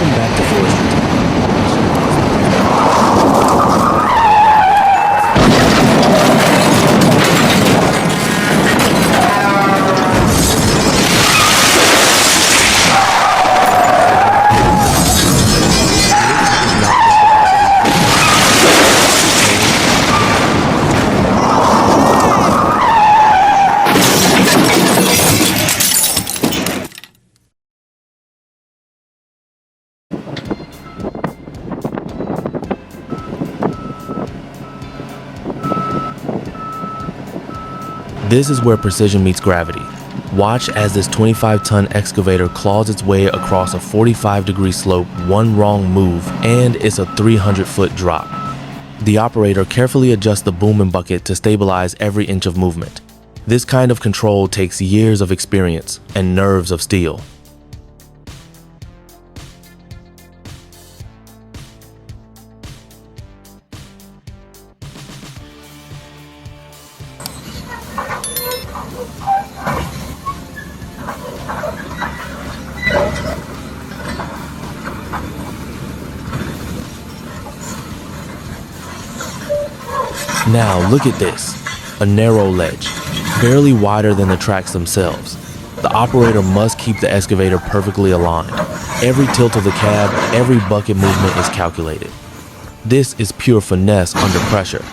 Welcome back to Forestry Tech. This is where precision meets gravity. Watch as this 25-ton excavator claws its way across a 45-degree slope, one wrong move, and it's a 300-foot drop. The operator carefully adjusts the boom and bucket to stabilize every inch of movement. This kind of control takes years of experience and nerves of steel. Now look at this, a narrow ledge, barely wider than the tracks themselves. The operator must keep the excavator perfectly aligned. Every tilt of the cab, every bucket movement is calculated. This is pure finesse under pressure.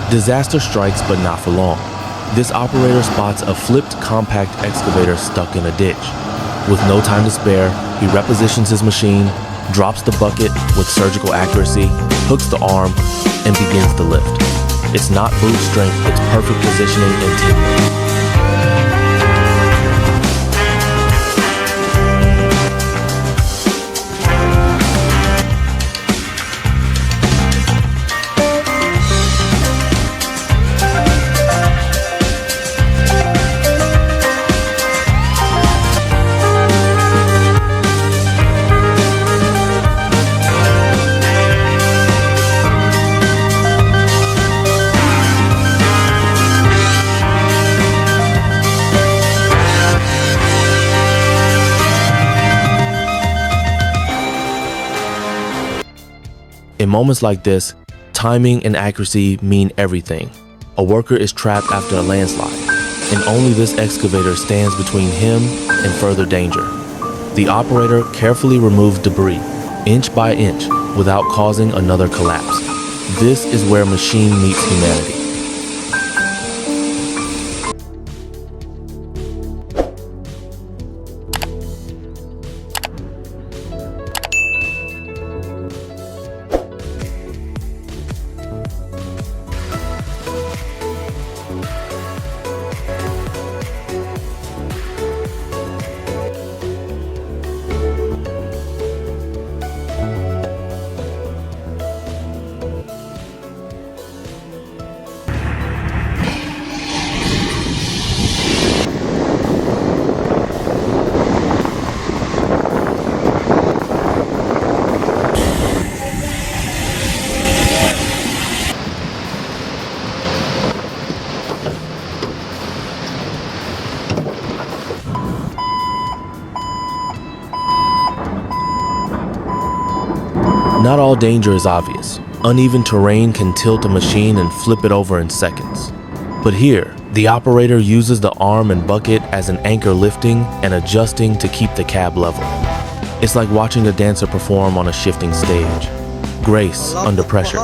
Disaster strikes, but not for long. This operator spots a flipped compact excavator stuck in a ditch. With no time to spare, he repositions his machine, drops the bucket with surgical accuracy, hooks the arm, and begins the lift. It's not brute strength, it's perfect positioning and teamwork. In moments like this, timing and accuracy mean everything. A worker is trapped after a landslide, and only this excavator stands between him and further danger. The operator carefully removes debris, inch by inch, without causing another collapse. This is where machine meets humanity. Not all danger is obvious. Uneven terrain can tilt a machine and flip it over in seconds. But here, the operator uses the arm and bucket as an anchor, lifting and adjusting to keep the cab level. It's like watching a dancer perform on a shifting stage. Grace under pressure.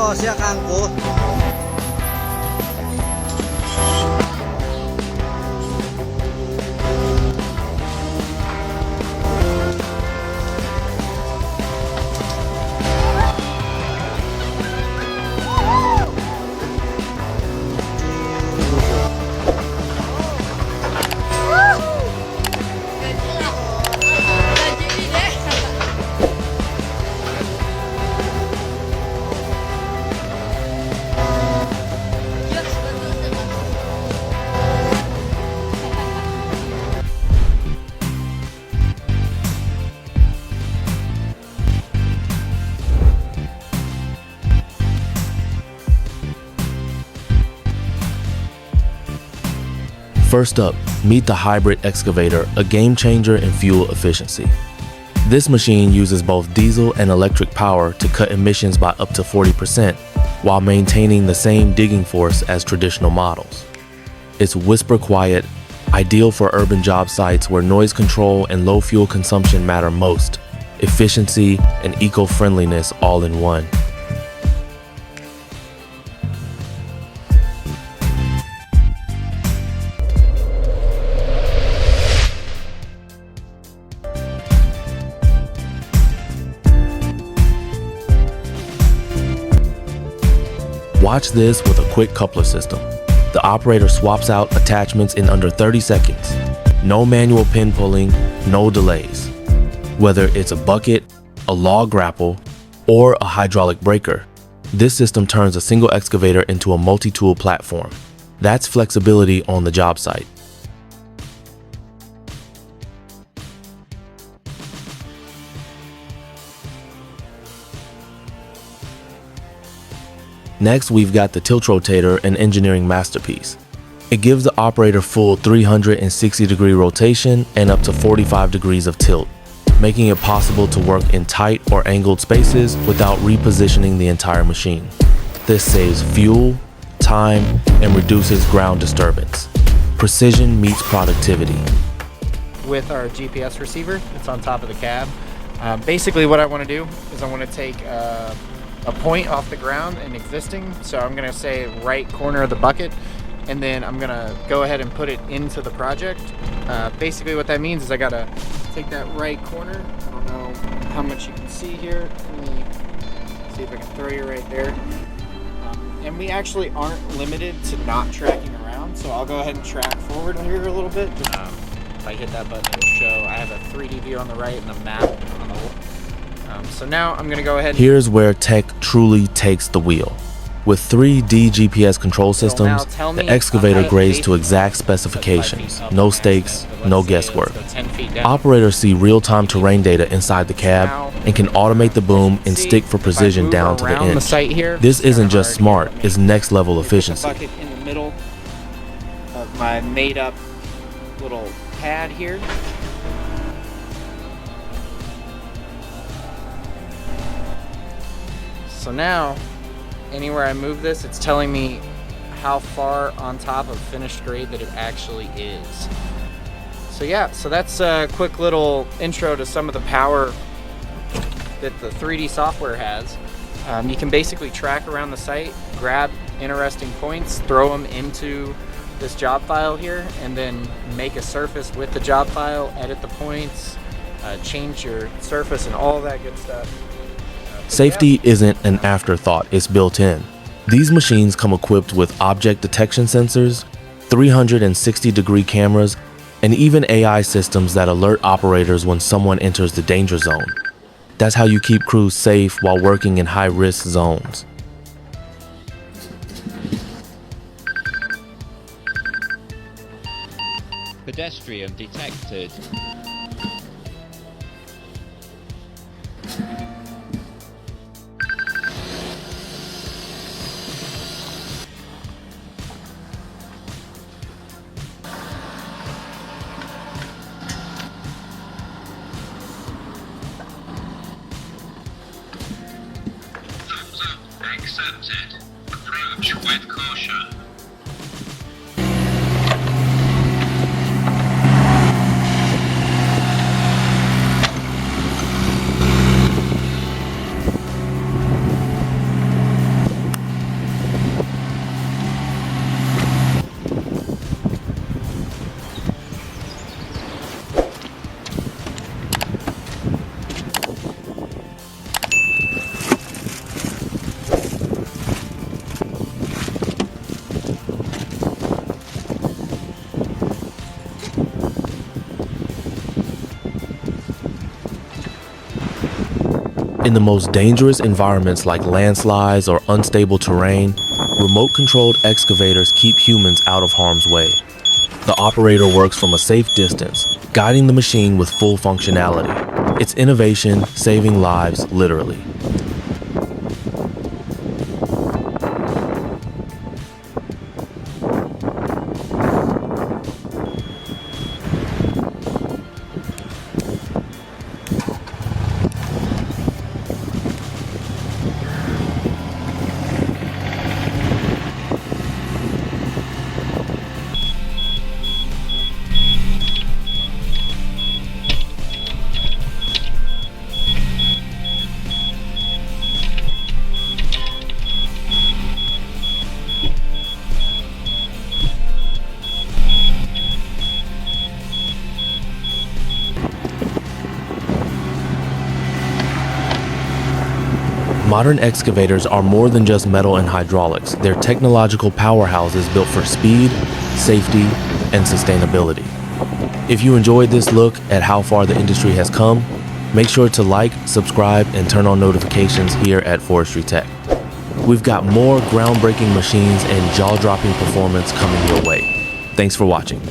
First up, meet the hybrid excavator, a game changer in fuel efficiency. This machine uses both diesel and electric power to cut emissions by up to 40%, while maintaining the same digging force as traditional models. It's whisper quiet, ideal for urban job sites where noise control and low fuel consumption matter most. Efficiency and eco-friendliness all in one. Watch this with a quick coupler system. The operator swaps out attachments in under 30 seconds. No manual pin pulling, no delays. Whether it's a bucket, a log grapple, or a hydraulic breaker, this system turns a single excavator into a multi-tool platform. That's flexibility on the job site. Next, we've got the tilt rotator, an engineering masterpiece. It gives the operator full 360-degree rotation and up to 45 degrees of tilt, making it possible to work in tight or angled spaces without repositioning the entire machine. This saves fuel, time, and reduces ground disturbance. Precision meets productivity. With our GPS receiver, it's on top of the cab. Basically what I want to do is I want to take a point off the ground and existing. So I'm going to say right corner of the bucket, and then I'm going to go ahead and put it into the project. Basically what that means is I got to take that right corner. I don't know how much you can see here. Let me see if I can throw you right there. And we actually aren't limited to not tracking around. So I'll go ahead and track forward here a little bit. If I hit that button, it'll show I have a 3D view on the right and a map on the left. So now I'm gonna go ahead. Here's where tech truly takes the wheel. With 3D GPS control systems, the excavator grades to exact specifications, no stakes, no guesswork. Operators see real-time terrain data inside the cab and can automate the boom and stick for precision down to the inch. This isn't just smart, it's next-level efficiency. Bucket in the middle of my made-up little pad here. So now, anywhere I move this, it's telling me how far on top of finished grade that it actually is. So yeah, so that's a quick little intro to some of the power that the 3D software has. You can basically track around the site, grab interesting points, throw them into this job file here, and then make a surface with the job file, edit the points, change your surface and all that good stuff. Safety isn't an afterthought, it's built in. These machines come equipped with object detection sensors, 360-degree cameras, and even AI systems that alert operators when someone enters the danger zone. That's how you keep crews safe while working in high-risk zones. Pedestrian detected. Accepted. Approach with caution. In the most dangerous environments like landslides or unstable terrain, remote-controlled excavators keep humans out of harm's way. The operator works from a safe distance, guiding the machine with full functionality. It's innovation, saving lives, literally. Modern excavators are more than just metal and hydraulics. They're technological powerhouses built for speed, safety, and sustainability. If you enjoyed this look at how far the industry has come, make sure to like, subscribe, and turn on notifications here at Forestry Tech. We've got more groundbreaking machines and jaw-dropping performance coming your way. Thanks for watching.